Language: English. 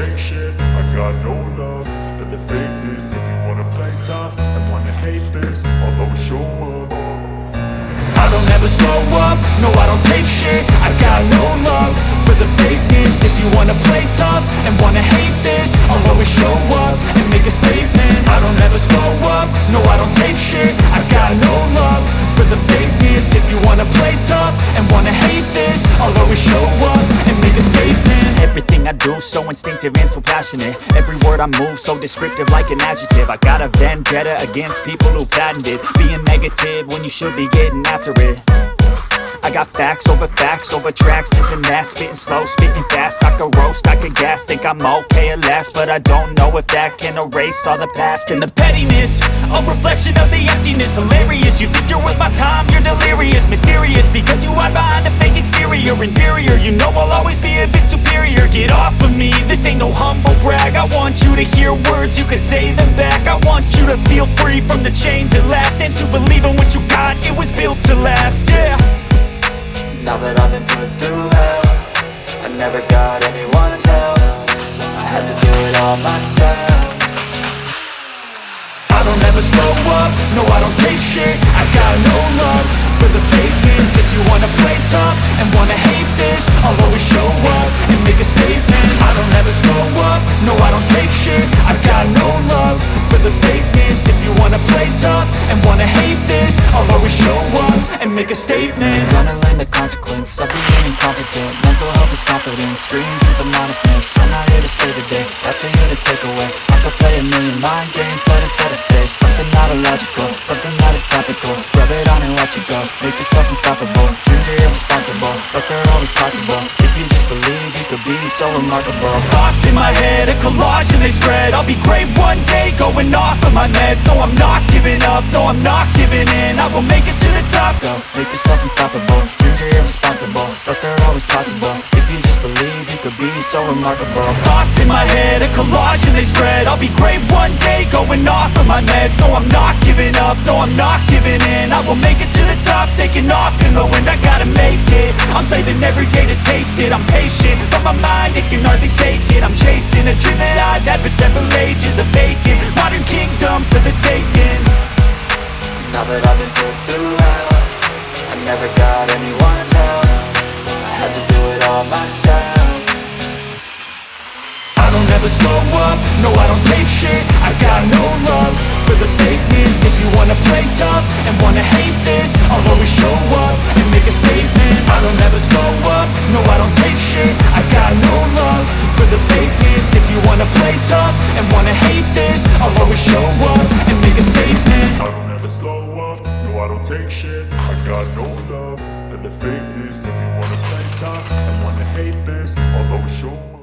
take shit. I got no love for the fakeness. If you wanna play tough and wanna hate this, I'll always show up. I don't ever slow up, no I don't take shit. I got no love for the fakeness. If you wanna play tough and wanna hate this, I'll always show up and make a statement. I don't ever slow up, no I don't take shit. I got no love for the fakeness. If you wanna play tough and wanna hate this, I'll always show up and make a statement. Everything I do so instinctive and so passionate. Every word I move so descriptive like an adjective. I got a vendetta against people who patented being negative when you should be getting after it. I got facts over tracks, this and that. Spitting slow, spitting fast. I could roast, I could gas. Think I'm okay at last, but I don't know if that can erase all the past. And the pettiness, a reflection of the emptiness. Hilarious, you think you're worth my time, you're delirious. Mysterious, because you hide behind a fake exterior. Inferior, you know I'll always be a bit superior. Get off of me, this ain't no humble brag. I want you to hear words, you can say them back. I want you to feel free from the chains at last, and to believe in what you got, it was built to last, yeah. Now that I've been put through hell, I never got anyone's help. I had to do it all myself. I don't ever slow up, no I don't take shit. I got no love for the fakeness. If you wanna play tough and wanna hate this, I'll always show up and make a statement. I don't ever slow up, no I don't take shit. I got no love for the fakeness. If you wanna play tough and wanna hate this, I'll always show up and make a statement. Gonna learn the consequence of being incompetent. Mental health is confidence, dreams and some honestness. I'm not here to save the day, that's for you to take away. I could play a million mind games, but instead I say something not illogical, something that is topical. Rub it on and watch it go, make yourself unstoppable. Dreams are irresponsible, but they're always possible. If you just believe, you could be so remarkable. Thoughts in my head, a collage and they spread. I'll be great one day, going off of my meds. No, I'm not giving up, no, I'm not giving in. I will make it to the top. Go, make yourself unstoppable. Dreams are irresponsible, but they're always possible. If you just believe, you could be so remarkable. Thoughts in my head, a collage and they spread. I'll be great one day, going off of my meds. No, I'm not giving up, no, I'm not giving in. I will make it to the top, taking off in the wind. I gotta make it, I'm saving every day to taste it. I'm patient, but my mind, it can hardly take it. I'm chasing a dream that I've had for several ages. A vacant, modern kingdom for the taking. Now that I've been put through hell, I never got anyone's help. I had to do it all myself. I don't ever slow up, no I don't take shit. I got no love for the fakeness. If you wanna play tough and wanna hate this, I'll always show up and make a statement. I don't ever slow up, no I don't take shit. I got no love for the fakeness. If you wanna play tough and wanna hate this, I'll always show up and make a statement. I don't ever slow up, no I don't take shit. I got no love for the fakeness. If you wanna play tough and wanna hate this, I'll always show up.